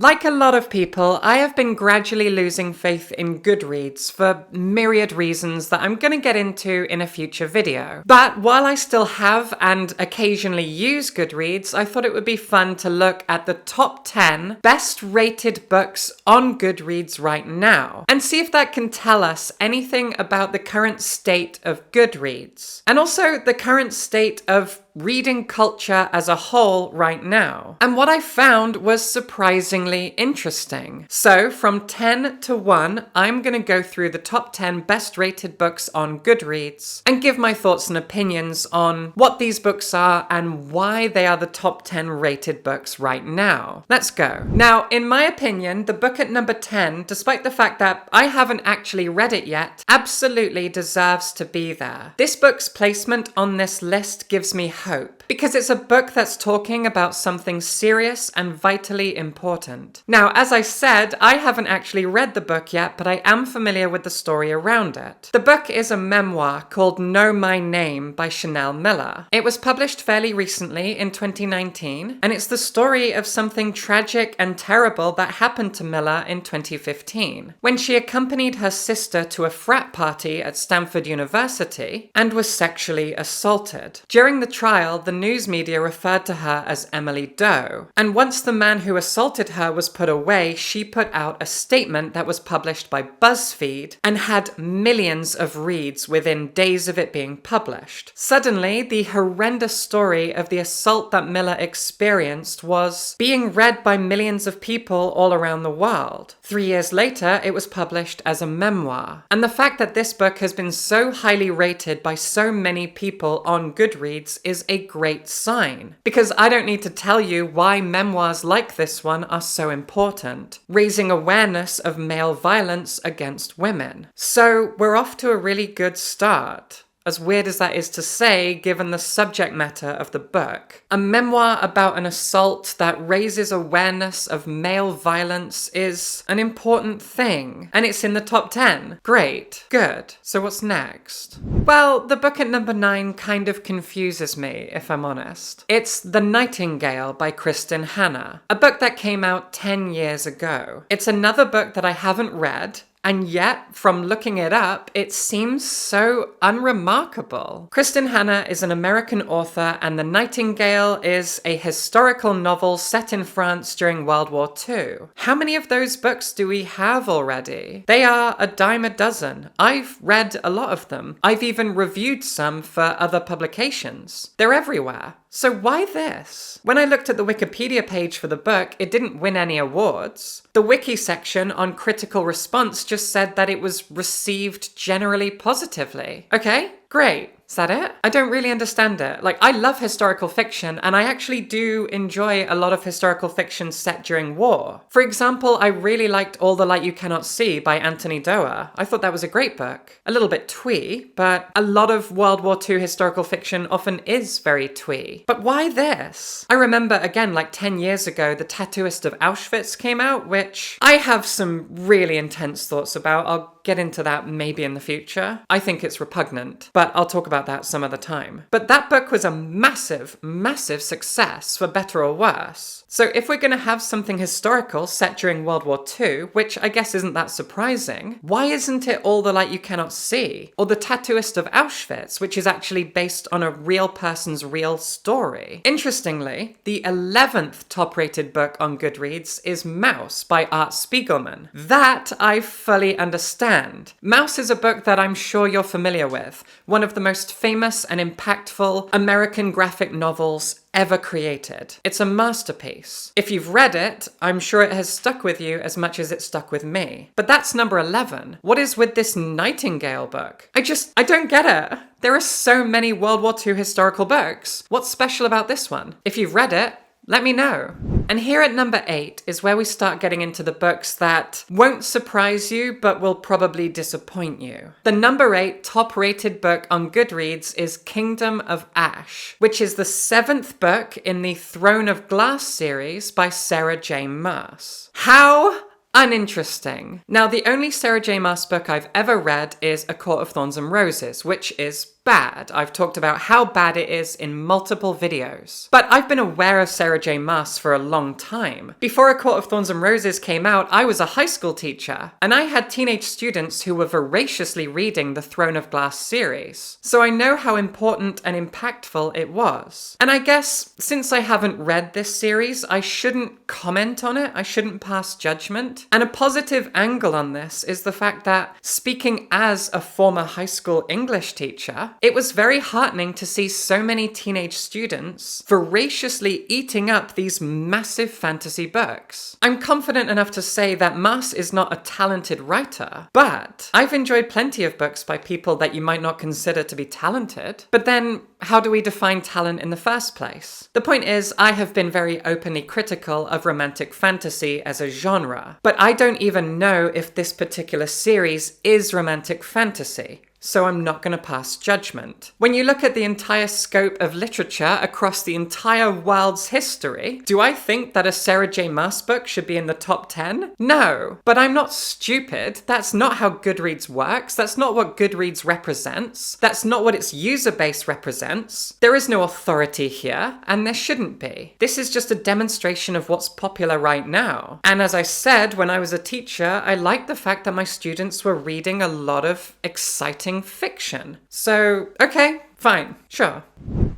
Like a lot of people, I have been gradually losing faith in Goodreads for myriad reasons that I'm going to get into in a future video. But while I still have and occasionally use Goodreads, I thought it would be fun to look at the top 10 best rated books on Goodreads right now and see if that can tell us anything about the current state of Goodreads and also the current state of reading culture as a whole right now. And what I found was surprisingly interesting. So from 10 to 1, I'm going to go through the top 10 best rated books on Goodreads and give my thoughts and opinions on what these books are and why they are the top 10 rated books right now. Let's go. Now, in my opinion, the book at number 10, despite the fact that I haven't actually read it yet, absolutely deserves to be there. This book's placement on this list gives me hope, because it's a book that's talking about something serious and vitally important. Now, as I said, I haven't actually read the book yet, but I am familiar with the story around it. The book is a memoir called Know My Name by Chanel Miller. It was published fairly recently in 2019, and it's the story of something tragic and terrible that happened to Miller in 2015, when she accompanied her sister to a frat party at Stanford University and was sexually assaulted. During the trial, the news media referred to her as Emily Doe, and once the man who assaulted her was put away, she put out a statement that was published by BuzzFeed and had millions of reads within days of it being published. Suddenly, the horrendous story of the assault that Miller experienced was being read by millions of people all around the world. 3 years later, it was published as a memoir. And the fact that this book has been so highly rated by so many people on Goodreads is a great sign, because I don't need to tell you why memoirs like this one are so important, raising awareness of male violence against women. So we're off to a really good start. As weird as that is to say, given the subject matter of the book. A memoir about an assault that raises awareness of male violence is an important thing, and it's in the top 10. Great. Good. So what's next? Well, the book at number 9 kind of confuses me, if I'm honest. It's The Nightingale by Kristen Hanna, a book that came out 10 years ago. It's another book that I haven't read, and yet, from looking it up, it seems so unremarkable. Kristen Hanna is an American author, and The Nightingale is a historical novel set in France during World War II. How many of those books do we have already? They are a dime a dozen. I've read a lot of them. I've even reviewed some for other publications. They're everywhere. So why this? When I looked at the Wikipedia page for the book, it didn't win any awards. The wiki section on critical response just said that it was received generally positively. Okay, great. Is that it? I don't really understand it. Like, I love historical fiction, and I actually do enjoy a lot of historical fiction set during war. For example, I really liked All the Light You Cannot See by Anthony Doerr. I thought that was a great book. A little bit twee, but a lot of World War II historical fiction often is very twee. But why this? I remember, again, like 10 years ago, The Tattooist of Auschwitz came out, which I have some really intense thoughts about. I'll get into that maybe in the future. I think it's repugnant, but I'll talk about that some other time. But that book was a massive, massive success, for better or worse. So if we're going to have something historical set during World War II, which I guess isn't that surprising, why isn't it All the Light You Cannot See? Or The Tattooist of Auschwitz, which is actually based on a real person's real story? Interestingly, the 11th top-rated book on Goodreads is Mouse by Art Spiegelman. That I fully understand. Mouse is a book that I'm sure you're familiar with, one of the most famous and impactful American graphic novels ever created. It's a masterpiece. If you've read it, I'm sure it has stuck with you as much as it stuck with me. But that's number 11. What is with this Nightingale book? I don't get it. There are so many World War II historical books. What's special about this one? If you've read it, let me know. And here at number 8 is where we start getting into the books that won't surprise you, but will probably disappoint you. The number 8 top-rated book on Goodreads is Kingdom of Ash, which is the 7th book in the Throne of Glass series by Sarah J. Maas. How uninteresting. Now, the only Sarah J. Maas book I've ever read is A Court of Thorns and Roses, which is bad. I've talked about how bad it is in multiple videos. But I've been aware of Sarah J. Maas for a long time. Before A Court of Thorns and Roses came out, I was a high school teacher, and I had teenage students who were voraciously reading the Throne of Glass series. So I know how important and impactful it was. And I guess, since I haven't read this series, I shouldn't comment on it, I shouldn't pass judgment. And a positive angle on this is the fact that, speaking as a former high school English teacher, it was very heartening to see so many teenage students voraciously eating up these massive fantasy books. I'm confident enough to say that Maas is not a talented writer, but I've enjoyed plenty of books by people that you might not consider to be talented. But then, how do we define talent in the first place? The point is, I have been very openly critical of romantic fantasy as a genre, but I don't even know if this particular series is romantic fantasy. So I'm not going to pass judgment. When you look at the entire scope of literature across the entire world's history, do I think that a Sarah J. Maas book should be in the top 10? No. But I'm not stupid. That's not how Goodreads works. That's not what Goodreads represents. That's not what its user base represents. There is no authority here, and there shouldn't be. This is just a demonstration of what's popular right now. And as I said, when I was a teacher, I liked the fact that my students were reading a lot of exciting fiction. So, okay, fine, sure.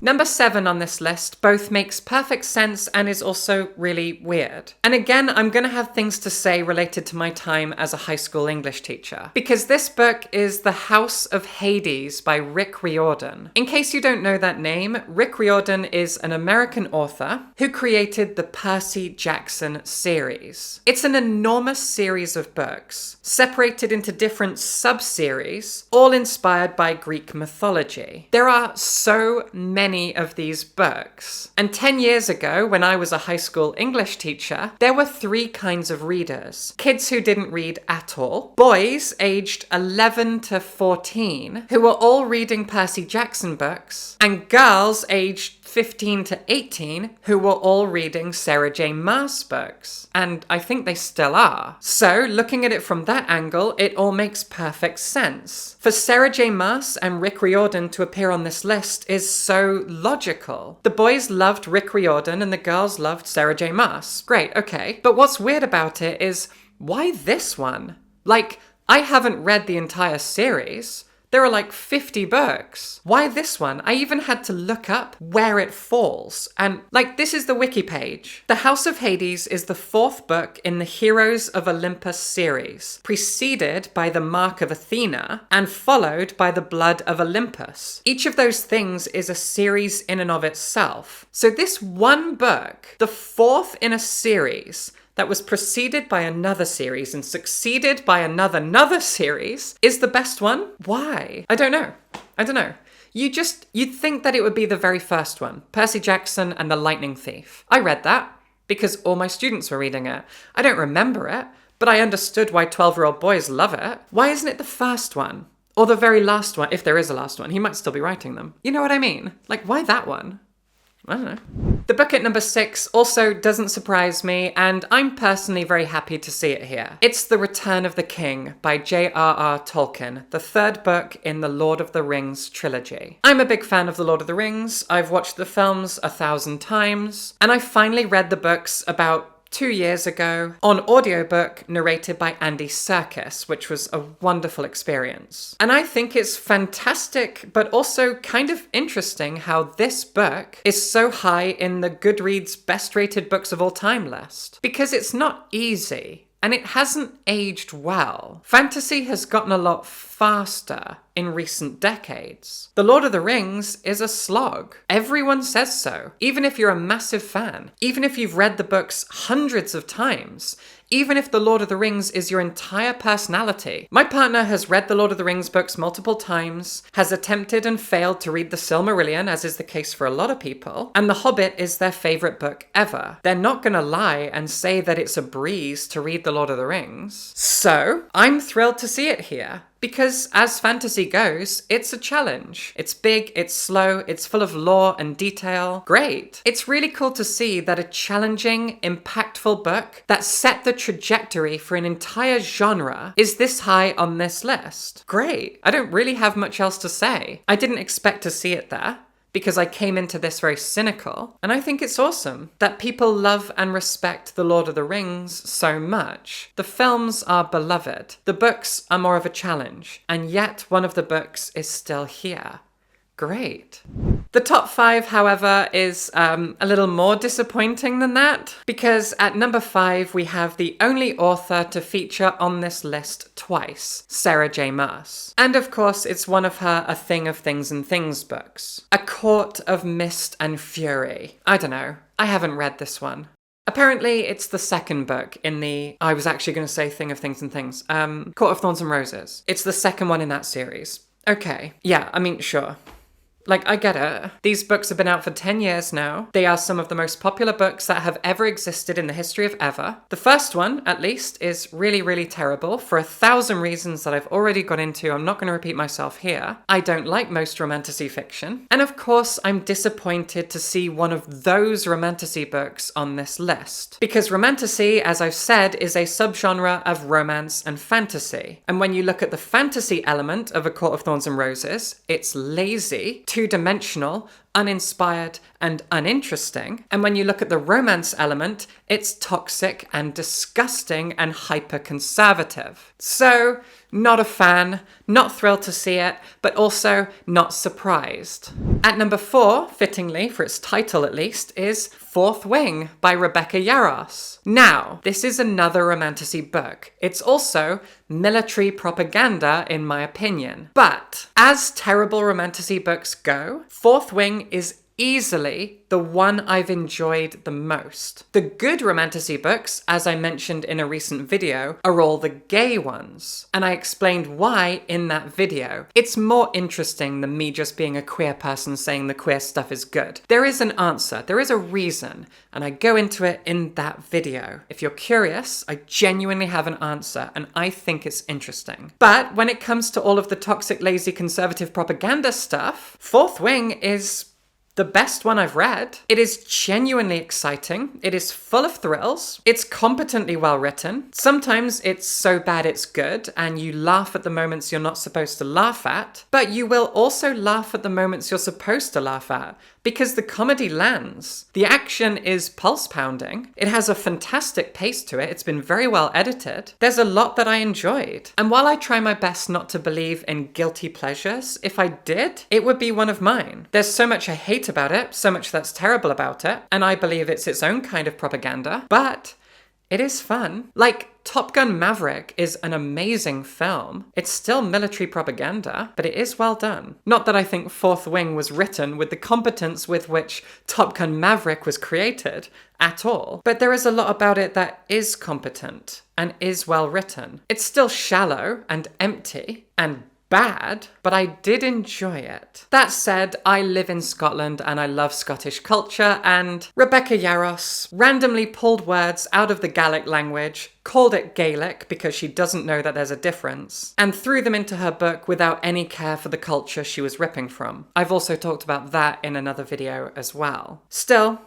Number 7 on this list both makes perfect sense and is also really weird. And again, I'm going to have things to say related to my time as a high school English teacher, because this book is The House of Hades by Rick Riordan. In case you don't know that name, Rick Riordan is an American author who created the Percy Jackson series. It's an enormous series of books, separated into different sub-series, all inspired by Greek mythology. There are so many of these books. And 10 years ago, when I was a high school English teacher, there were 3 kinds of readers. Kids who didn't read at all, boys aged 11 to 14, who were all reading Percy Jackson books, and girls aged 15 to 18 who were all reading Sarah J. Maas books. And I think they still are. So, looking at it from that angle, it all makes perfect sense. For Sarah J. Maas and Rick Riordan to appear on this list is so logical. The boys loved Rick Riordan and the girls loved Sarah J. Maas. Great, okay. But what's weird about it is, why this one? Like, I haven't read the entire series. There are like 50 books. Why this one? I even had to look up where it falls. And like, this is the wiki page. The House of Hades is the 4th book in the Heroes of Olympus series, preceded by the Mark of Athena and followed by the Blood of Olympus. Each of those things is a series in and of itself. So this one book, the 4th in a series, that was preceded by another series and succeeded by another series, is the best one? Why? I don't know. You'd think that it would be the very first one, Percy Jackson and the Lightning Thief. I read that because all my students were reading it. I don't remember it, but I understood why 12-year-old boys love it. Why isn't it the first one? Or the very last one, if there is a last one. He might still be writing them. You know what I mean? Like, why that one? I don't know. The book at number 6 also doesn't surprise me, and I'm personally very happy to see it here. It's The Return of the King by J.R.R. Tolkien, the 3rd book in the Lord of the Rings trilogy. I'm a big fan of The Lord of the Rings. I've watched the films 1,000 times, and I finally read the books about 2 years ago on audiobook narrated by Andy Serkis, which was a wonderful experience. And I think it's fantastic, but also kind of interesting how this book is so high in the Goodreads best rated books of all time list. Because it's not easy. And it hasn't aged well. Fantasy has gotten a lot faster in recent decades. The Lord of the Rings is a slog. Everyone says so. Even if you're a massive fan. Even if you've read the books hundreds of times. Even if The Lord of the Rings is your entire personality. My partner has read The Lord of the Rings books multiple times, has attempted and failed to read The Silmarillion, as is the case for a lot of people, and The Hobbit is their favourite book ever. They're not gonna lie and say that it's a breeze to read The Lord of the Rings. So, I'm thrilled to see it here. Because as fantasy goes, it's a challenge. It's big, it's slow, it's full of lore and detail. Great. It's really cool to see that a challenging, impactful book that set the trajectory for an entire genre is this high on this list. Great. I don't really have much else to say. I didn't expect to see it there, because I came into this very cynical, and I think it's awesome that people love and respect The Lord of the Rings so much. The films are beloved, the books are more of a challenge, and yet one of the books is still here. Great. The top 5, however, is a little more disappointing than that, because at number 5 we have the only author to feature on this list twice, Sarah J. Maas. And of course it's one of her A Thing of Things and Things books. A Court of Mist and Fury. I don't know, I haven't read this one. Apparently it's the second book in the, I was actually going to say Thing of Things and Things, Court of Thorns and Roses. It's the second one in that series. Okay, yeah, I mean, sure. Like, I get it. These books have been out for 10 years now. They are some of the most popular books that have ever existed in the history of ever. The first one, at least, is really, really terrible for 1,000 reasons that I've already got into. I'm not going to repeat myself here. I don't like most romantasy fiction. And of course, I'm disappointed to see one of those romantasy books on this list. Because romantasy, as I've said, is a subgenre of romance and fantasy. And when you look at the fantasy element of A Court of Thorns and Roses, it's lazy, two-dimensional, uninspired, and uninteresting. And when you look at the romance element, it's toxic and disgusting and hyper-conservative. So, not a fan, not thrilled to see it, but also not surprised. At number 4, fittingly for its title at least, is Fourth Wing by Rebecca Yarros. Now, this is another romantasy book. It's also military propaganda, in my opinion. But, as terrible romantasy books go, Fourth Wing is easily the one I've enjoyed the most. The good romantasy books, as I mentioned in a recent video, are all the gay ones. And I explained why in that video. It's more interesting than me just being a queer person saying the queer stuff is good. There is an answer, there is a reason, and I go into it in that video. If you're curious, I genuinely have an answer, and I think it's interesting. But when it comes to all of the toxic, lazy, conservative propaganda stuff, Fourth Wing is the best one I've read. It is genuinely exciting. It is full of thrills. It's competently well written. Sometimes it's so bad it's good, and you laugh at the moments you're not supposed to laugh at, but you will also laugh at the moments you're supposed to laugh at, because the comedy lands. The action is pulse-pounding. It has a fantastic pace to it. It's been very well edited. There's a lot that I enjoyed. And while I try my best not to believe in guilty pleasures, if I did, it would be one of mine. There's so much I hate about it, so much that's terrible about it, and I believe it's its own kind of propaganda, but it is fun. Like, Top Gun Maverick is an amazing film. It's still military propaganda, but it is well done. Not that I think Fourth Wing was written with the competence with which Top Gun Maverick was created at all, but there is a lot about it that is competent and is well written. It's still shallow and empty and bad, but I did enjoy it. That said, I live in Scotland and I love Scottish culture, and Rebecca Yarros randomly pulled words out of the Gaelic language, called it Gaelic because she doesn't know that there's a difference, and threw them into her book without any care for the culture she was ripping from. I've also talked about that in another video as well. Still,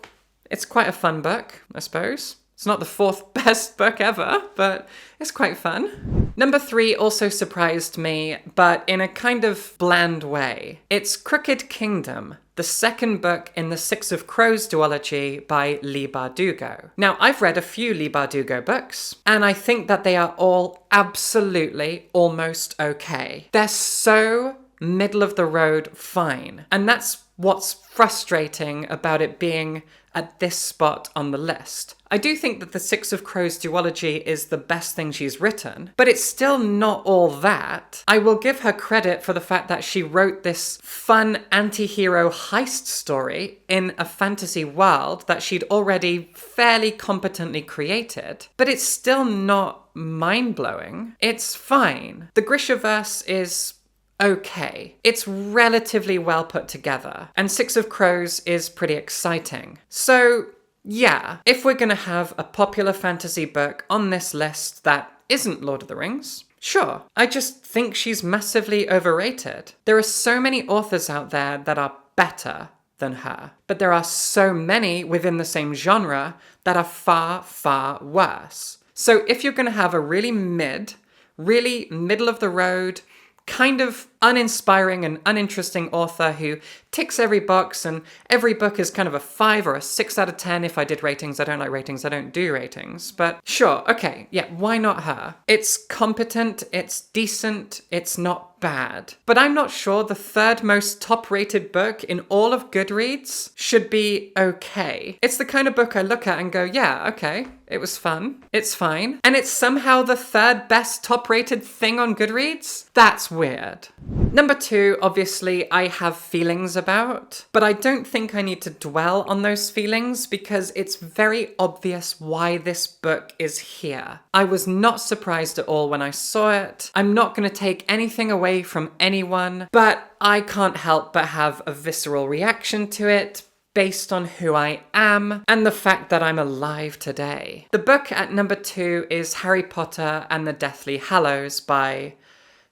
it's quite a fun book, I suppose. It's not the 4th best book ever, but it's quite fun. Number 3 also surprised me, but in a kind of bland way. It's Crooked Kingdom, the second book in the Six of Crows duology by Leigh Bardugo. Now, I've read a few Leigh Bardugo books, and I think that they are all absolutely almost okay. They're so middle of the road fine, and that's what's frustrating about it being at this spot on the list. I do think that the Six of Crows duology is the best thing she's written, but it's still not all that. I will give her credit for the fact that she wrote this fun anti-hero heist story in a fantasy world that she'd already fairly competently created, but it's still not mind-blowing. It's fine. The Grishaverse is okay. It's relatively well put together, and Six of Crows is pretty exciting. So, yeah, if we're gonna have a popular fantasy book on this list that isn't Lord of the Rings, Sure, I just think she's massively overrated. There are so many authors out there that are better than her, but there are so many within the same genre that are far, far worse. So if you're going to have a really middle of the road, kind of uninspiring and uninteresting author who ticks every box, and every book is kind of a 5 or a 6 out of 10 if I did ratings. I don't like ratings, I don't do ratings. But sure, okay, yeah, why not her? It's competent, it's decent, it's not bad. But I'm not sure the third most top-rated book in all of Goodreads should be okay. It's the kind of book I look at and go, yeah, okay, it was fun, it's fine. And it's somehow the third best top-rated thing on Goodreads? That's weird. Number 2, obviously, I have feelings about, but I don't think I need to dwell on those feelings because it's very obvious why this book is here. I was not surprised at all when I saw it. I'm not going to take anything away from anyone, but I can't help but have a visceral reaction to it based on who I am and the fact that I'm alive today. The book at number 2 is Harry Potter and the Deathly Hallows by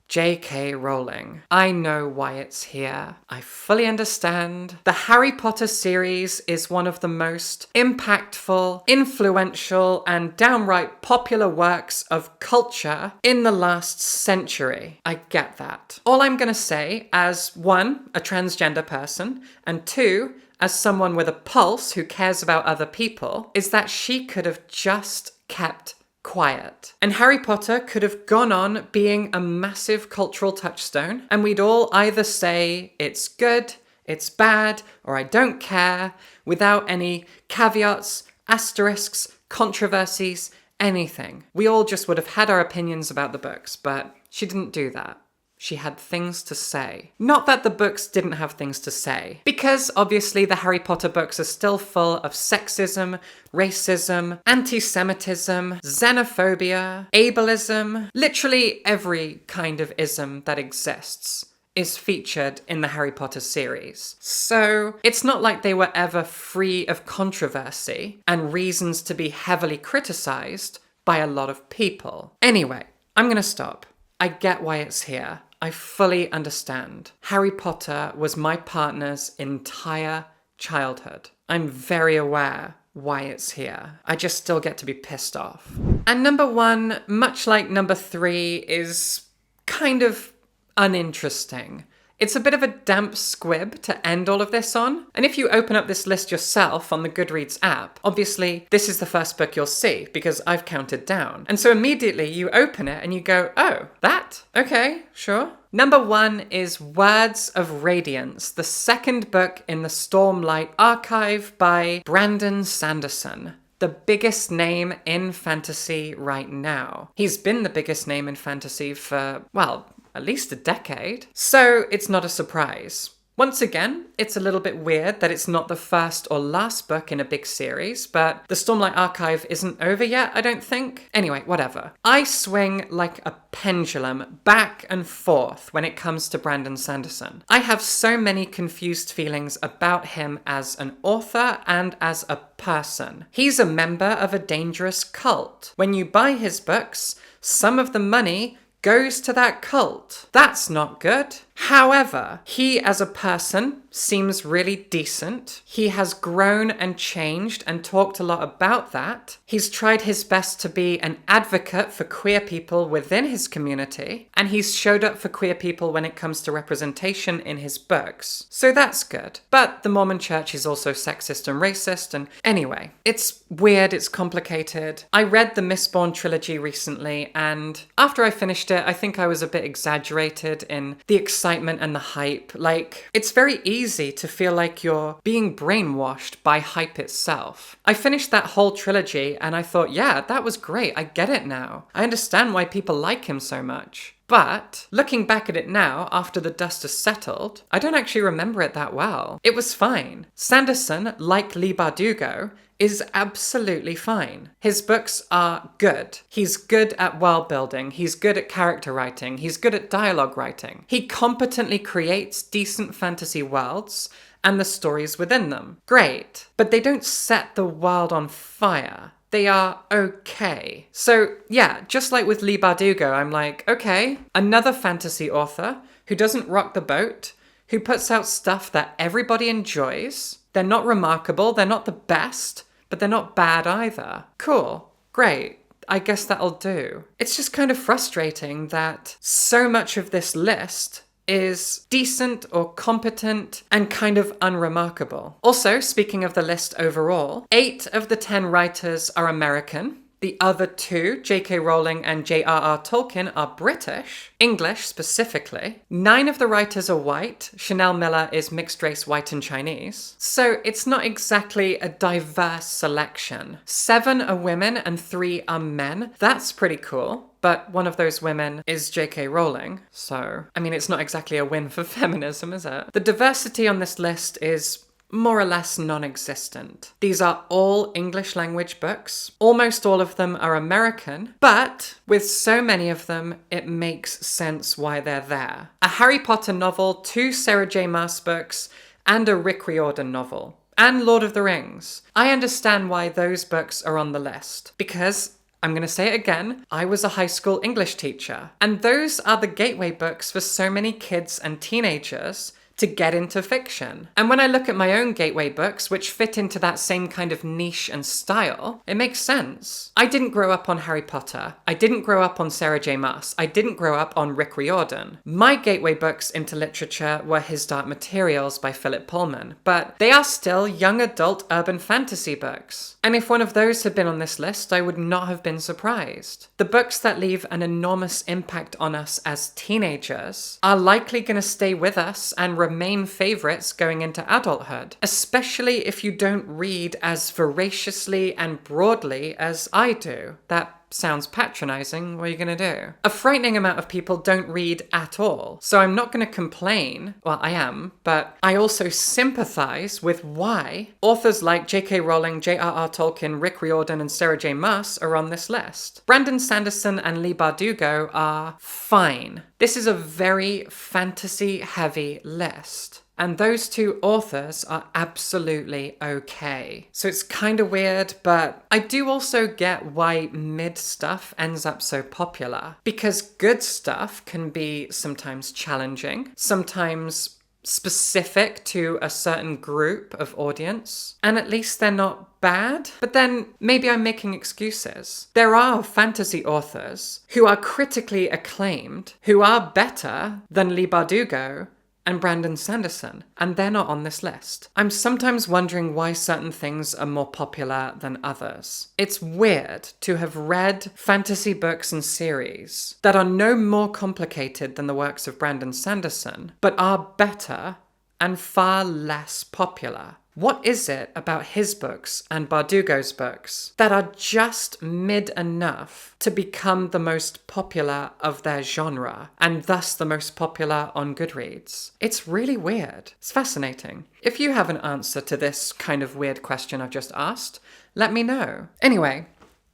J.K. Rowling. I know why it's here. I fully understand. The Harry Potter series is one of the most impactful, influential, and downright popular works of culture in the last century. I get that. All I'm gonna say, as 1, a transgender person, and 2, as someone with a pulse who cares about other people, is that she could have just kept quiet. And Harry Potter could have gone on being a massive cultural touchstone, and we'd all either say it's good, it's bad, or I don't care, without any caveats, asterisks, controversies, anything. We all just would have had our opinions about the books, but she didn't do that. She had things to say. Not that the books didn't have things to say, because obviously the Harry Potter books are still full of sexism, racism, anti-Semitism, xenophobia, ableism, literally every kind of ism that exists is featured in the Harry Potter series. So it's not like they were ever free of controversy and reasons to be heavily criticized by a lot of people. Anyway, I'm gonna stop. I get why it's here. I fully understand. Harry Potter was my partner's entire childhood. I'm very aware why it's here. I just still get to be pissed off. And number 1, much like number 3, is kind of uninteresting. It's a bit of a damp squib to end all of this on. And if you open up this list yourself on the Goodreads app, obviously this is the first book you'll see because I've counted down. And so immediately you open it and you go, oh, that? Okay, sure. Number 1 is Words of Radiance, the second book in the Stormlight Archive by Brandon Sanderson. The biggest name in fantasy right now. He's been the biggest name in fantasy for, well, at least a decade. So it's not a surprise. Once again, it's a little bit weird that it's not the first or last book in a big series, but the Stormlight Archive isn't over yet, I don't think. Anyway, whatever. I swing like a pendulum back and forth when it comes to Brandon Sanderson. I have so many confused feelings about him as an author and as a person. He's a member of a dangerous cult. When you buy his books, some of the money goes to that cult. That's not good. However, he as a person seems really decent. He has grown and changed and talked a lot about that. He's tried his best to be an advocate for queer people within his community, and he's showed up for queer people when it comes to representation in his books. So that's good. But the Mormon Church is also sexist and racist, and anyway, it's weird, it's complicated. I read the Mistborn trilogy recently, and after I finished it, I think I was a bit exaggerated in the excitement and the hype. Like, it's very easy to feel like you're being brainwashed by hype itself. I finished that whole trilogy and I thought, yeah, that was great. I get it now. I understand why people like him so much. But looking back at it now, after the dust has settled, I don't actually remember it that well. It was fine. Sanderson, like Leigh Bardugo, is absolutely fine. His books are good. He's good at world building. He's good at character writing. He's good at dialogue writing. He competently creates decent fantasy worlds and the stories within them. Great. But they don't set the world on fire. they are okay. So yeah, just like with Leigh Bardugo, I'm like, okay, another fantasy author who doesn't rock the boat, who puts out stuff that everybody enjoys. They're not remarkable, they're not the best, but they're not bad either. Cool, great. I guess that'll do. It's just kind of frustrating that so much of this list is decent or competent and kind of unremarkable. Also, speaking of the list overall, 8 of the 10 writers are American. The other 2, J.K. Rowling and J.R.R. Tolkien, are British, English specifically. 9 of the writers are white. Chanel Miller is mixed race white and Chinese. So it's not exactly a diverse selection. 7 are women and 3 are men. That's pretty cool. But one of those women is J.K. Rowling. So, I mean, it's not exactly a win for feminism, is it? The diversity on this list is more or less non-existent. These are all English language books. Almost all of them are American, but with so many of them, it makes sense why they're there. A Harry Potter novel, 2 Sarah J. Maas books, and a Rick Riordan novel. And Lord of the Rings. I understand why those books are on the list. Because, I'm going to say it again, I was a high school English teacher. And those are the gateway books for so many kids and teenagers to get into fiction. And when I look at my own gateway books, which fit into that same kind of niche and style, it makes sense. I didn't grow up on Harry Potter. I didn't grow up on Sarah J. Maas. I didn't grow up on Rick Riordan. My gateway books into literature were His Dark Materials by Philip Pullman, but they are still young adult urban fantasy books. And if one of those had been on this list, I would not have been surprised. The books that leave an enormous impact on us as teenagers are likely going to stay with us and remain favorites going into adulthood, especially if you don't read as voraciously and broadly as I do. That sounds patronizing. What are you going to do? A frightening amount of people don't read at all. So I'm not going to complain. Well, I am, but I also sympathize with why authors like J.K. Rowling, J.R.R. Tolkien, Rick Riordan, and Sarah J. Maas are on this list. Brandon Sanderson and Leigh Bardugo are fine. This is a very fantasy-heavy list. And those 2 authors are absolutely okay. So it's kind of weird, but I do also get why mid stuff ends up so popular. Because good stuff can be sometimes challenging, sometimes specific to a certain group of audience, and at least they're not bad. But then maybe I'm making excuses. There are fantasy authors who are critically acclaimed, who are better than Leigh Bardugo and Brandon Sanderson, and they're not on this list. I'm sometimes wondering why certain things are more popular than others. It's weird to have read fantasy books and series that are no more complicated than the works of Brandon Sanderson, but are better and far less popular. What is it about his books and Bardugo's books that are just mid enough to become the most popular of their genre, and thus the most popular on Goodreads? It's really weird. It's fascinating. If you have an answer to this kind of weird question I've just asked, let me know. Anyway,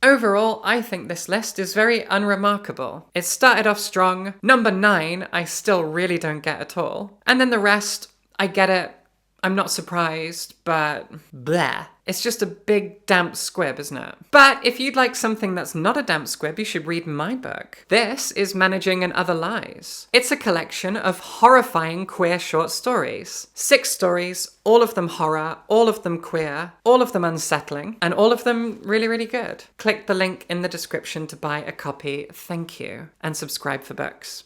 overall, I think this list is very unremarkable. It started off strong. Number 9, I still really don't get at all. And then the rest, I get it. I'm not surprised, but bleh. It's just a big damp squib, isn't it? But if you'd like something that's not a damp squib, you should read my book. This is Managing and Other Lies. It's a collection of horrifying queer short stories. 6 stories, all of them horror, all of them queer, all of them unsettling, and all of them really, really good. Click the link in the description to buy a copy. Thank you. And subscribe for books.